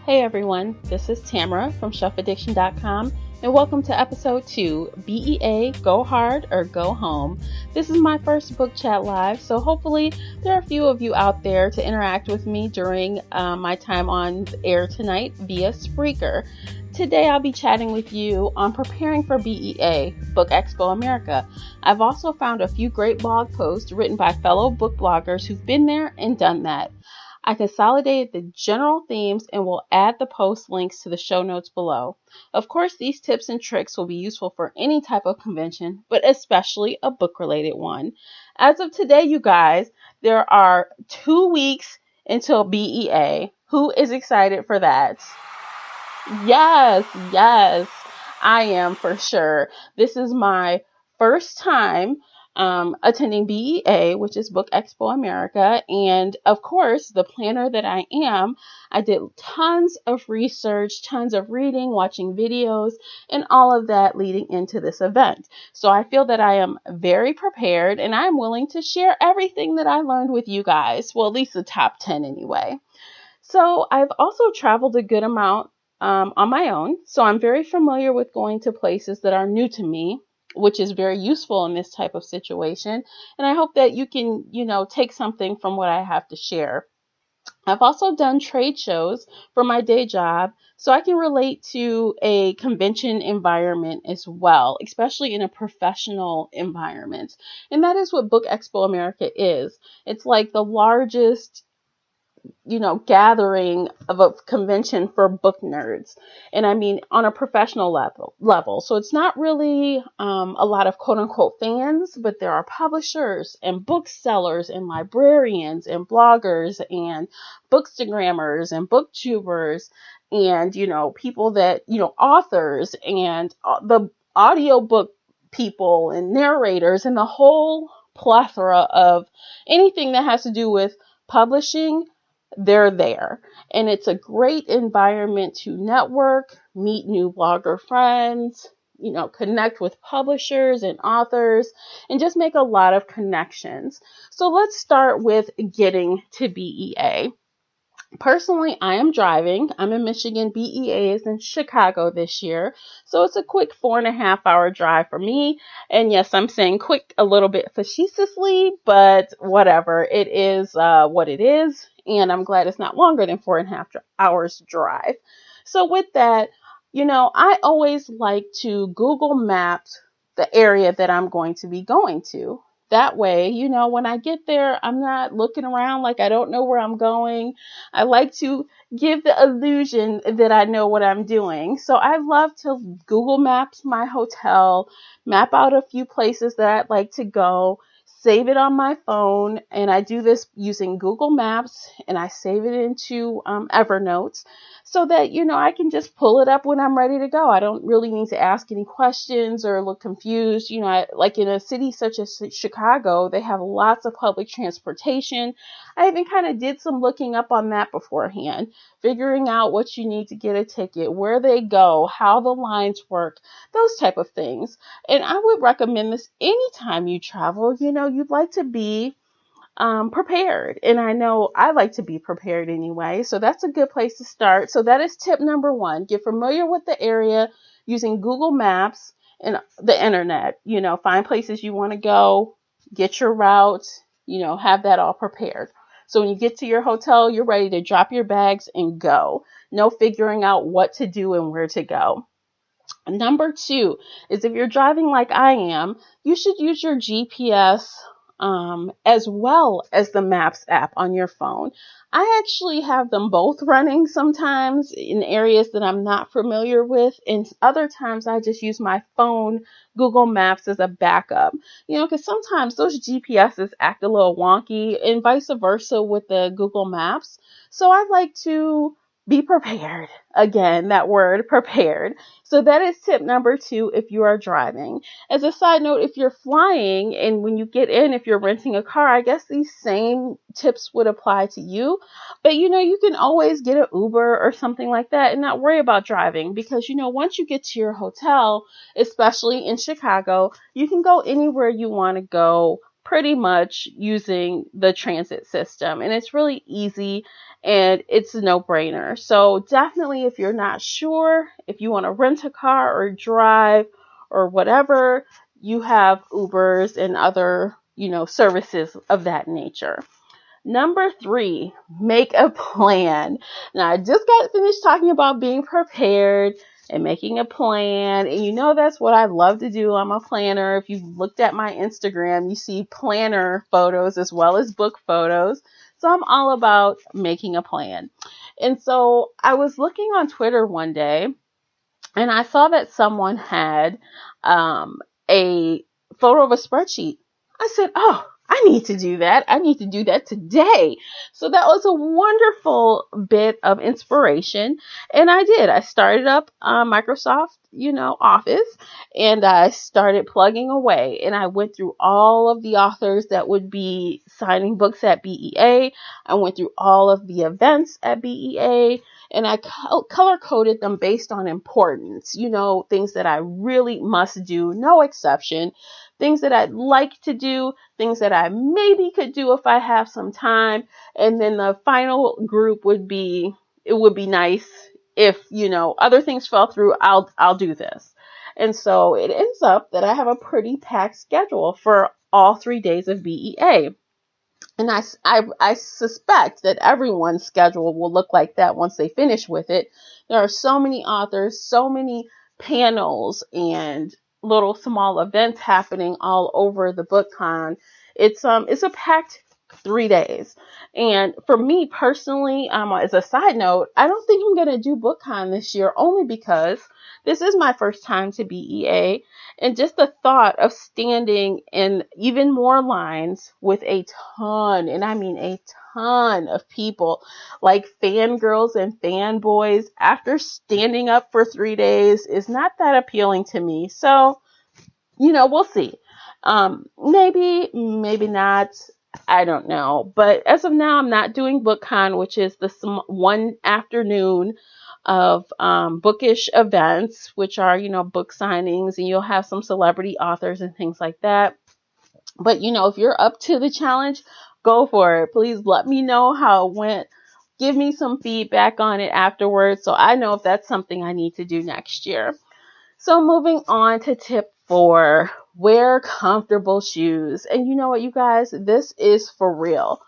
Hey everyone, this is Tamara from ShelfAddiction.com and welcome to episode 2, BEA, Go Hard or Go Home. This is my first book chat live, so hopefully there are a few of you out there to interact with me during my time on the air tonight via Spreaker. Today I'll be chatting with you on preparing for BEA, Book Expo America. I've also found a few great blog posts written by fellow book bloggers who've been there and done that. I consolidated the general themes and will add the post links to the show notes below. Of course, these tips and tricks will be useful for any type of convention, but especially a book-related one. As of today, you guys, there are 2 weeks until BEA. Who is excited for that? Yes, I am for sure. This is my first time attending BEA, which is Book Expo America. And of course, the planner that I am, I did tons of research, tons of reading, watching videos, and all of that leading into this event. So I feel that I am very prepared and I'm willing to share everything that I learned with you guys. Well, at least the top 10 anyway. So I've also traveled a good amount on my own. So I'm very familiar with going to places that are new to me, which is very useful in this type of situation. And I hope that you can, take something from what I have to share. I've also done trade shows for my day job, so I can relate to a convention environment as well, especially in a professional environment. And that is what Book Expo America is. It's like the largest gathering of a convention for book nerds. And I mean, on a professional level. So it's not really a lot of quote unquote fans, but there are publishers and booksellers and librarians and bloggers and bookstagrammers and booktubers and, people that, authors and the audiobook people and narrators and the whole plethora of anything that has to do with publishing. They're there. And it's a great environment to network, meet new blogger friends, connect with publishers and authors, and just make a lot of connections. So let's start with getting to BEA. Personally, I am driving. I'm in Michigan. BEA is in Chicago this year. So it's a quick 4.5-hour drive for me. And yes, I'm saying quick a little bit facetiously, but whatever. It is what it is. And I'm glad it's not longer than 4.5 hours drive. So with that, I always like to Google Map the area that I'm going to be going to. That way, when I get there, I'm not looking around like I don't know where I'm going. I like to give the illusion that I know what I'm doing. So I love to Google Maps my hotel, map out a few places that I'd like to go, save it on my phone. And I do this using Google Maps and I save it into Evernote so that, I can just pull it up when I'm ready to go. I don't really need to ask any questions or look confused. Like in a city such as Chicago, they have lots of public transportation. I even kind of did some looking up on that beforehand, figuring out what you need to get a ticket, where they go, how the lines work, those type of things. And I would recommend this anytime you travel. You'd like to be prepared. And I know I like to be prepared anyway. So that's a good place to start. So that is tip number 1. Get familiar with the area using Google Maps and the internet. Find places you want to go, get your route, have that all prepared. So when you get to your hotel, you're ready to drop your bags and go. No figuring out what to do and where to go. Number 2 is if you're driving like I am, you should use your GPS as well as the Maps app on your phone. I actually have them both running sometimes in areas that I'm not familiar with, and other times I just use my phone Google Maps as a backup. Because sometimes those GPSs act a little wonky and vice versa with the Google Maps. So I like to be prepared. Again, that word, prepared. So that is tip number 2 if you are driving. As a side note, if you're flying and when you get in, if you're renting a car, I guess these same tips would apply to you. But you can always get an Uber or something like that and not worry about driving because, once you get to your hotel, especially in Chicago, you can go anywhere you want to go pretty much using the transit system. And it's really easy and it's a no-brainer. So definitely, if you're not sure, if you want to rent a car or drive or whatever, you have Ubers and other, services of that nature. Number 3, make a plan. Now, I just got finished talking about being prepared and making a plan. And that's what I love to do. I'm a planner. If you've looked at my Instagram, you see planner photos as well as book photos. So I'm all about making a plan. And so I was looking on Twitter one day and I saw that someone had a photo of a spreadsheet. I said, oh, I need to do that. I need to do that today. So that was a wonderful bit of inspiration. And I did. I started up Microsoft, Office, and I started plugging away. And I went through all of the authors that would be signing books at BEA. I went through all of the events at BEA. And I color coded them based on importance, things that I really must do, no exception, things that I'd like to do, things that I maybe could do if I have some time. And then the final group would be, it would be nice if, other things fell through, I'll do this. And so it ends up that I have a pretty packed schedule for all 3 days of BEA. And I suspect that everyone's schedule will look like that once they finish with it. There are so many authors, so many panels and little small events happening all over the BookCon. It's a packed 3 days. And for me personally, as a side note, I don't think I'm going to do BookCon this year, only because this is my first time to BEA. And just the thought of standing in even more lines with a ton, and I mean a ton of people, like fangirls and fanboys, after standing up for 3 days is not that appealing to me. So, we'll see. Maybe not. I don't know. But as of now, I'm not doing BookCon, which is the one afternoon of Bookish events, which are, book signings, and you'll have some celebrity authors and things like that. But, if you're up to the challenge, go for it. Please let me know how it went. Give me some feedback on it afterwards so I know if that's something I need to do next year. So moving on to tip 4, wear comfortable shoes. And you know what, you guys, this is for real.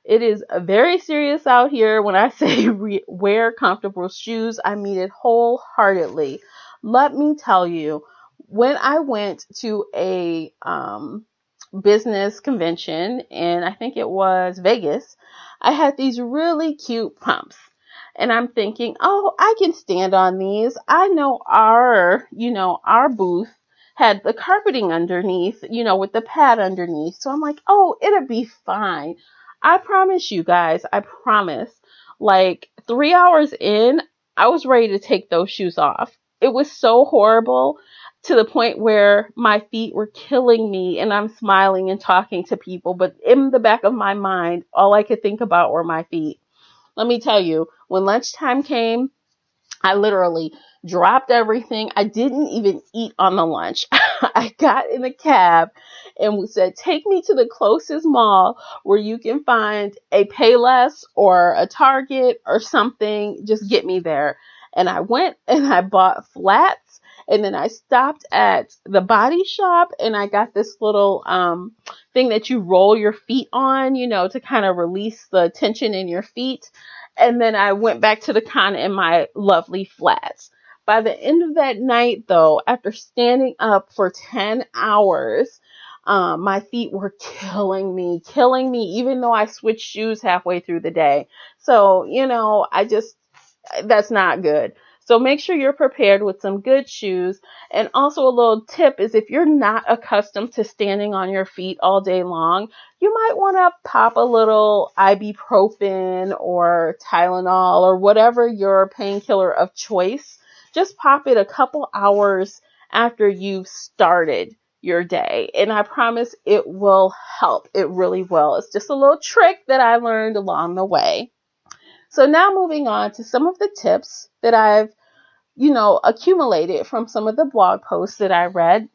It is very serious out here. When I say wear comfortable shoes, I mean it wholeheartedly. Let me tell you, when I went to a business convention, and I think it was Vegas, I had these really cute pumps. And I'm thinking, oh, I can stand on these. I know our booth had the carpeting underneath, with the pad underneath. So I'm like, oh, it'll be fine. I promise you guys, I promise. Like 3 hours in, I was ready to take those shoes off. It was so horrible to the point where my feet were killing me and I'm smiling and talking to people. But in the back of my mind, all I could think about were my feet. Let me tell you, when lunchtime came, I literally dropped everything. I didn't even eat on the lunch. I got in a cab and we said, take me to the closest mall where you can find a Payless or a Target or something. Just get me there. And I went and I bought flats. And then I stopped at the Body Shop and I got this little thing that you roll your feet on, to kind of release the tension in your feet. And then I went back to the con in my lovely flats. By the end of that night, though, after standing up for 10 hours, my feet were killing me, even though I switched shoes halfway through the day. So, that's not good. So make sure you're prepared with some good shoes. And also a little tip is if you're not accustomed to standing on your feet all day long, you might want to pop a little ibuprofen or Tylenol or whatever your painkiller of choice. Just pop it a couple hours after you've started your day. And I promise it will help. It really will. It's just a little trick that I learned along the way. So now moving on to some of the tips that I've accumulated from some of the blog posts that I read.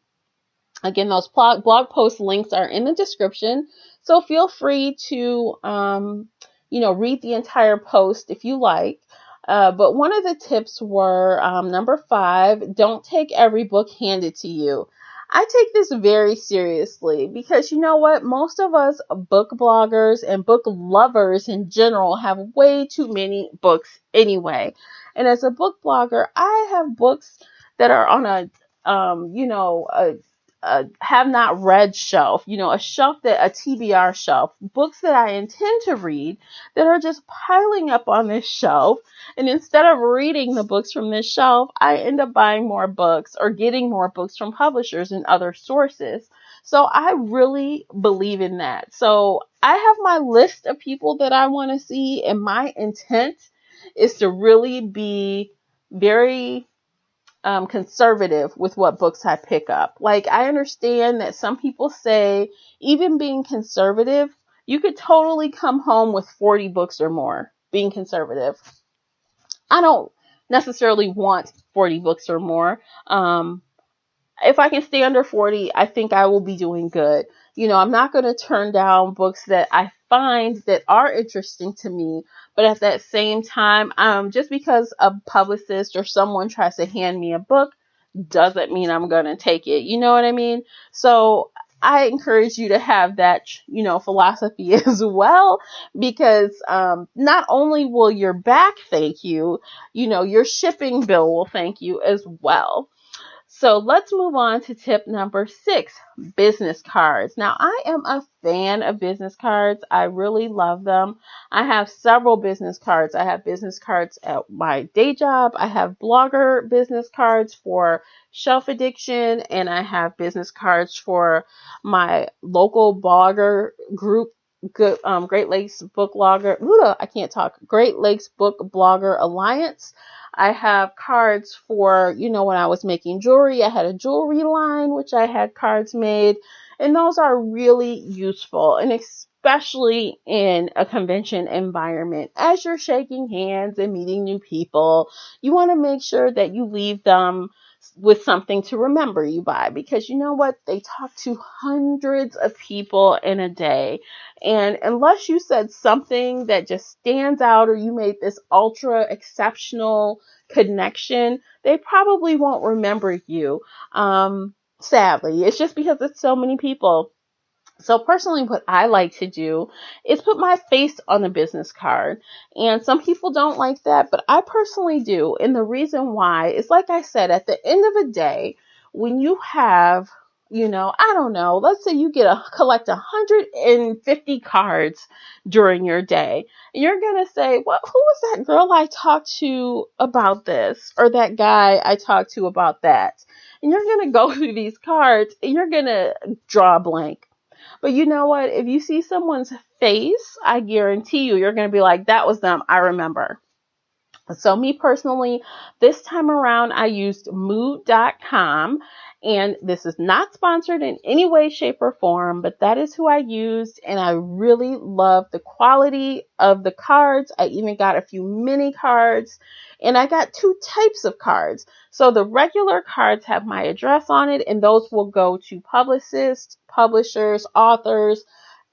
Again, those blog post links are in the description. So feel free to, read the entire post if you like. But one of the tips were, number 5, don't take every book handed to you. I take this very seriously because you know what? Most of us book bloggers and book lovers in general have way too many books anyway. And as a book blogger, I have books that are on a have not read shelf, a shelf a TBR shelf, books that I intend to read that are just piling up on this shelf. And instead of reading the books from this shelf, I end up buying more books or getting more books from publishers and other sources. So I really believe in that. So I have my list of people that I want to see, and my intent is to really be very conservative with what books I pick up. Like, I understand that some people say, even being conservative, you could totally come home with 40 books or more being conservative. I don't necessarily want 40 books or more. If I can stay under 40, I think I will be doing good. I'm not going to turn down books that I find that are interesting to me, but at that same time, just because a publicist or someone tries to hand me a book doesn't mean I'm going to take it. You know what I mean? So I encourage you to have that, philosophy as well, because not only will your back thank you, your shipping bill will thank you as well. So let's move on to tip number 6, business cards. Now, I am a fan of business cards. I really love them. I have several business cards. I have business cards at my day job. I have blogger business cards for Shelf Addiction, and I have business cards for my local blogger group, Great Lakes Book Blogger. I can't talk. Great Lakes Book Blogger Alliance. I have cards for, when I was making jewelry, I had a jewelry line, which I had cards made, and those are really useful, and especially in a convention environment. As you're shaking hands and meeting new people, you want to make sure that you leave them with something to remember you by, because you know what? They talk to hundreds of people in a day. And unless you said something that just stands out or you made this ultra exceptional connection, they probably won't remember you. Sadly, it's just because it's so many people. So personally, what I like to do is put my face on the business card. And some people don't like that, but I personally do. And the reason why is, like I said, at the end of the day, when you have, I don't know, let's say you collect 150 cards during your day, and you're going to say, well, who was that girl I talked to about this, or that guy I talked to about that? And you're going to go through these cards and you're going to draw a blank. But you know what? If you see someone's face, I guarantee you're going to be like, that was them. I remember. So me personally, this time around, I used mood.com, and this is not sponsored in any way, shape, or form, but that is who I used, and I really love the quality of the cards. I even got a few mini cards, and I got 2 types of cards. So the regular cards have my address on it, and those will go to publicists, publishers, authors,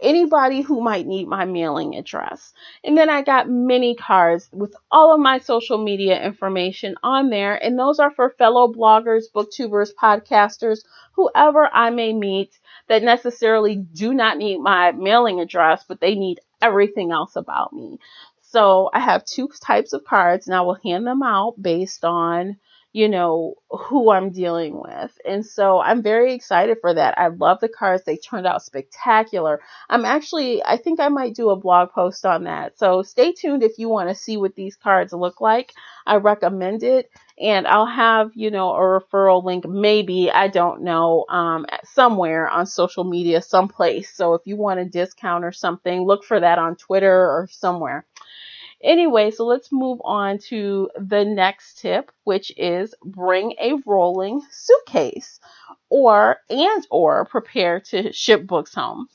anybody who might need my mailing address. And then I got mini cards with all of my social media information on there. And those are for fellow bloggers, booktubers, podcasters, whoever I may meet that necessarily do not need my mailing address, but they need everything else about me. So I have 2 types of cards, and I will hand them out based on who I'm dealing with. And so I'm very excited for that. I love the cards. They turned out spectacular. I think I might do a blog post on that. So stay tuned if you want to see what these cards look like. I recommend it. And I'll have, a referral link, maybe, I don't know, somewhere on social media, someplace. So if you want a discount or something, look for that on Twitter or somewhere. Anyway, so let's move on to the next tip, which is bring a rolling suitcase or prepare to ship books home.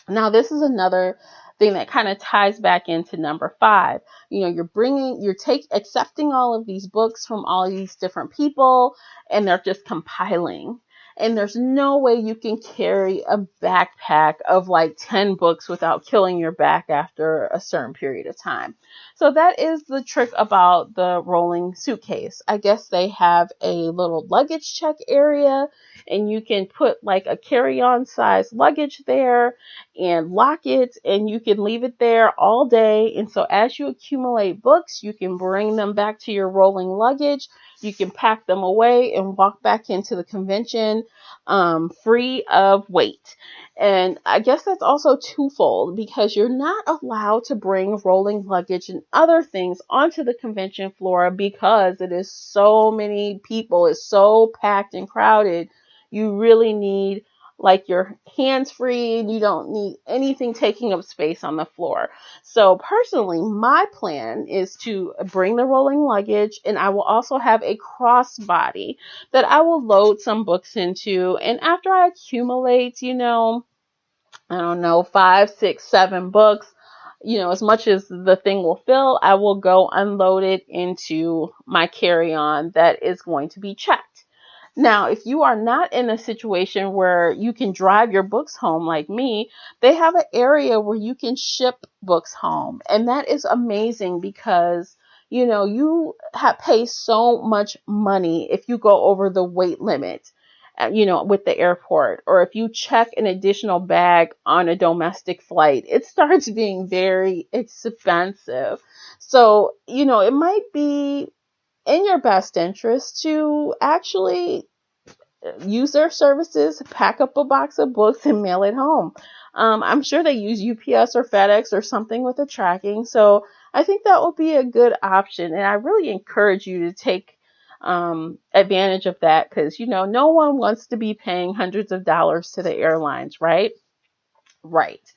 Now, this is another thing that kind of ties back into number 5. Accepting all of these books from all these different people, and they're just compiling. And there's no way you can carry a backpack of like 10 books without killing your back after a certain period of time. So that is the trick about the rolling suitcase. I guess they have a little luggage check area, and you can put like a carry-on size luggage there and lock it, and you can leave it there all day. And so as you accumulate books, you can bring them back to your rolling luggage. You can pack them away and walk back into the convention free of weight. And I guess that's also twofold, because you're not allowed to bring rolling luggage and other things onto the convention floor because it is so many people. It's so packed and crowded. You really need like your hands free, and you don't need anything taking up space on the floor. So personally, my plan is to bring the rolling luggage, and I will also have a crossbody that I will load some books into. And after I accumulate, I don't know, 5, 6, 7 books, as much as the thing will fill, I will go unload it into my carry-on that is going to be checked. Now, if you are not in a situation where you can drive your books home like me, they have an area where you can ship books home. And that is amazing because, you pay so much money if you go over the weight limit, with the airport, or if you check an additional bag on a domestic flight, it starts being very expensive. So, it might be in your best interest to actually use their services, pack up a box of books and mail it home. I'm sure they use UPS or FedEx or something with the tracking. So I think that would be a good option. And I really encourage you to take advantage of that, because, no one wants to be paying hundreds of dollars to the airlines, right? Right.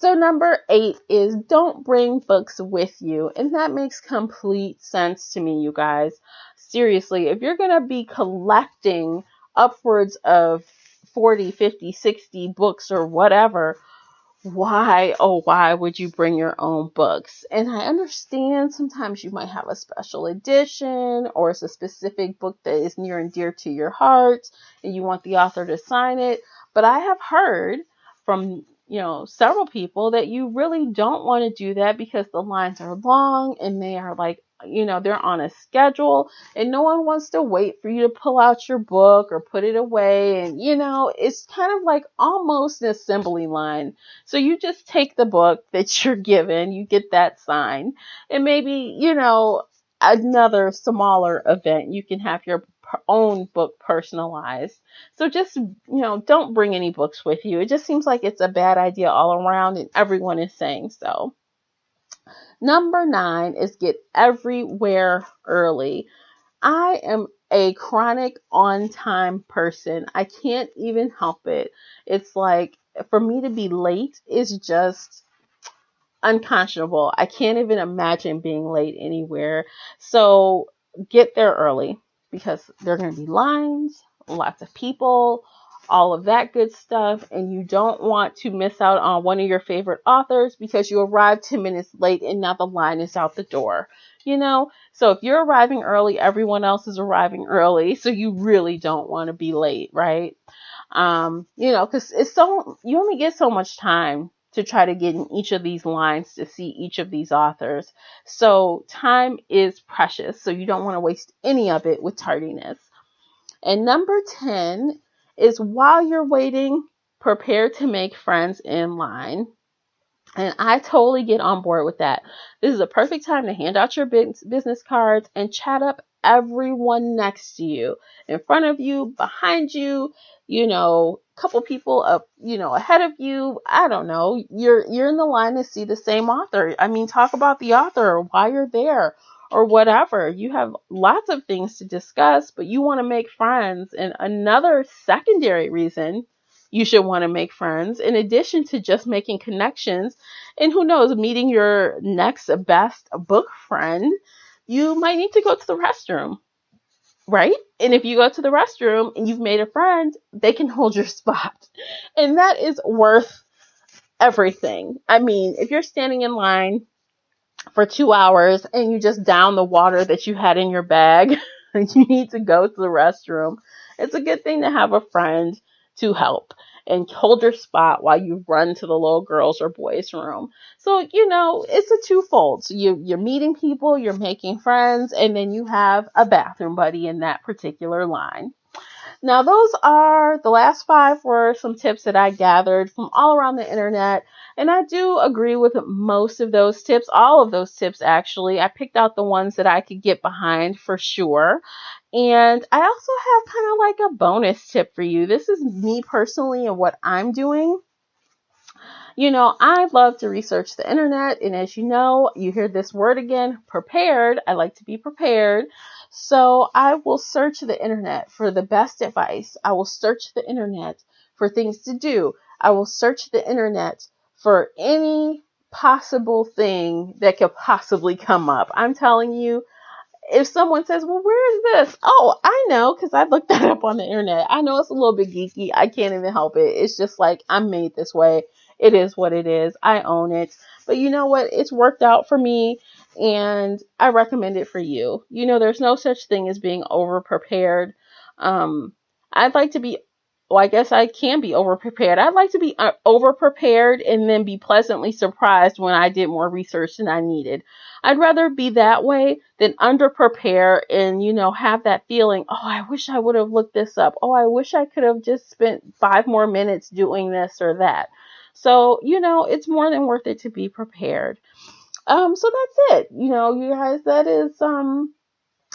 So number 8 is don't bring books with you. And that makes complete sense to me, you guys. Seriously, if you're going to be collecting upwards of 40, 50, 60 books or whatever, why would you bring your own books? And I understand sometimes you might have a special edition, or it's a specific book that is near and dear to your heart and you want the author to sign it. But I have heard from several people that you really don't want to do that because the lines are long and they are like, they're on a schedule, and no one wants to wait for you to pull out your book or put it away. And, it's kind of like almost an assembly line. So you just take the book that you're given, you get that signed, and maybe, another smaller event, you can have your own book personalized. So just, don't bring any books with you. It just seems like it's a bad idea all around, and everyone is saying so. Number 9 is get everywhere early. I am a chronic on-time person. I can't even help it. It's like, for me to be late is just unconscionable. I can't even imagine being late anywhere. So get there early, because there are going to be lines, lots of people, all of that good stuff. And you don't want to miss out on one of your favorite authors because you arrived 10 minutes late and now the line is out the door. So if you're arriving early, everyone else is arriving early. So you really don't want to be late, right? Because you only get so much time to try to get in each of these lines to see each of these authors. So time is precious. So you don't want to waste any of it with tardiness. And number 10 is, while you're waiting, prepare to make friends in line. And I totally get on board with that. This is a perfect time to hand out your business cards and chat up everyone next to you, in front of you, behind you, a couple people up, ahead of you. I don't know. You're in the line to see the same author. I mean, talk about the author or why you're there or whatever. You have lots of things to discuss, but you want to make friends. And another secondary reason you should want to make friends, in addition to just making connections, and who knows, meeting your next best book friend, you might need to go to the restroom, right? And if you go to the restroom and you've made a friend, they can hold your spot. And that is worth everything. I mean, if you're standing in line for 2 hours and you just down the water that you had in your bag, and you need to go to the restroom, it's a good thing to have a friend to help and hold your spot while you run to the little girls or boys room. So, it's a twofold. So you're meeting people, you're making friends, and then you have a bathroom buddy in that particular line. Now, those are the last 5 were some tips that I gathered from all around the internet. And I do agree with most of those tips, all of those tips, actually. I picked out the ones that I could get behind for sure. And I also have kind of like a bonus tip for you. This is me personally and what I'm doing. I love to research the internet, and as you know, you hear this word again, prepared. I like to be prepared. So I will search the internet for the best advice. I will search the internet for things to do. I will search the internet for any possible thing that could possibly come up. I'm telling you, if someone says, well, where is this? Oh, I know, because I looked that up on the internet. I know it's a little bit geeky. I can't even help it. It's just like, I'm made this way. It is what it is. I own it. But you know what? It's worked out for me, and I recommend it for you. There's no such thing as being over-prepared. I'd like to be, well, I guess I can be over-prepared. I'd like to be over-prepared and then be pleasantly surprised when I did more research than I needed. I'd rather be that way than under-prepare and, have that feeling, oh, I wish I would have looked this up. Oh, I wish I could have just spent 5 more minutes doing this or that. So, it's more than worth it to be prepared. So that's it. You guys, that is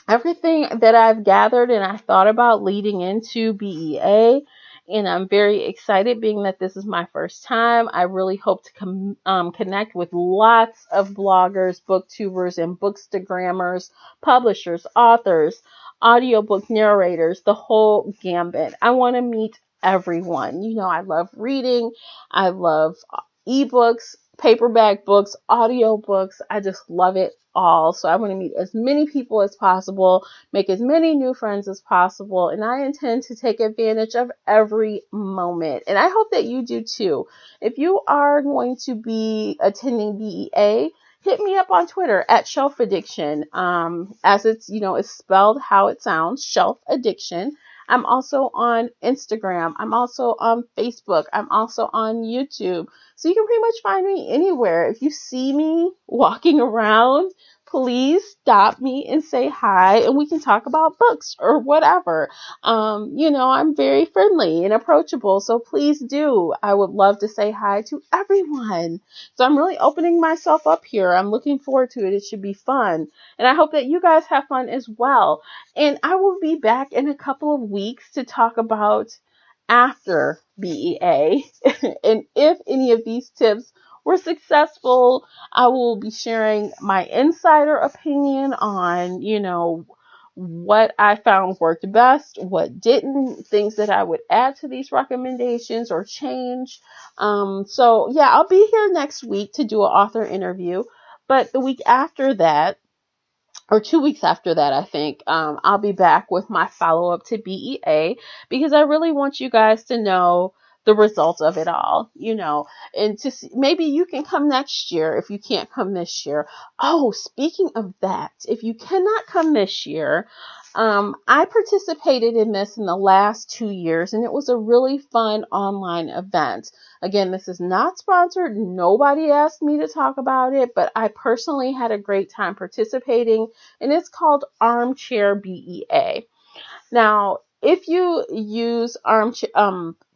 everything that I've gathered and I thought about leading into BEA. And I'm very excited being that this is my first time. I really hope to connect with lots of bloggers, booktubers, and bookstagrammers, publishers, authors, audiobook narrators, the whole gambit. I want to meet everyone. I love reading. I love ebooks, paperback books, audiobooks. I just love it all. So I want to meet as many people as possible, make as many new friends as possible, and I intend to take advantage of every moment. And I hope that you do too. If you are going to be attending BEA, hit me up on Twitter at Shelf Addiction. As it's, it's spelled how it sounds, Shelf Addiction. I'm also on Instagram. I'm also on Facebook. I'm also on YouTube. So you can pretty much find me anywhere. If you see me walking around, please stop me and say hi, and we can talk about books or whatever. I'm very friendly and approachable, so please do. I would love to say hi to everyone. So I'm really opening myself up here. I'm looking forward to it. It should be fun. And I hope that you guys have fun as well. And I will be back in a couple of weeks to talk about after BEA. And if any of these tips were successful, I will be sharing my insider opinion on, what I found worked best, what didn't, things that I would add to these recommendations or change. So yeah, I'll be here next week to do an author interview, but the week after that, or 2 weeks after that, I think, I'll be back with my follow-up to BEA, because I really want you guys to know the results of it all, and to see, maybe you can come next year if you can't come this year. Oh, speaking of that, if you cannot come this year, I participated in this in the last 2 years, and it was a really fun online event. Again, this is not sponsored. Nobody asked me to talk about it, but I personally had a great time participating, and it's called Armchair Be EA. Now, if you use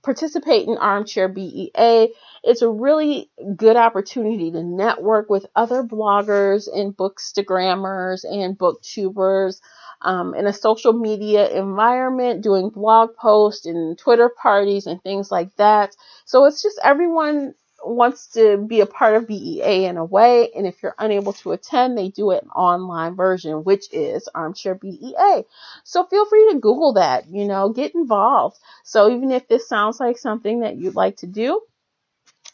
participate in Armchair Be EA, it's a really good opportunity to network with other bloggers and bookstagrammers and booktubers in a social media environment, doing blog posts and Twitter parties and things like that. So it's just everyone wants to be a part of BEA in a way, and if you're unable to attend, they do it an online version, which is Armchair BEA. So feel free to Google that, get involved. So even if this sounds like something that you'd like to do,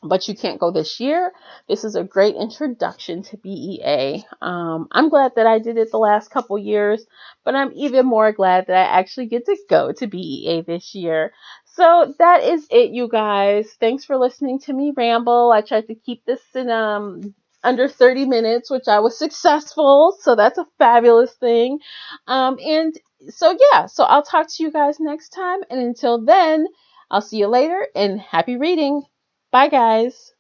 but you can't go this year, this is a great introduction to BEA. I'm glad that I did it the last couple years, but I'm even more glad that I actually get to go to BEA this year. So that is it, you guys. Thanks for listening to me ramble. I tried to keep this in under 30 minutes, which I was successful. So that's a fabulous thing. And so yeah, so I'll talk to you guys next time. And until then, I'll see you later and happy reading. Bye, guys.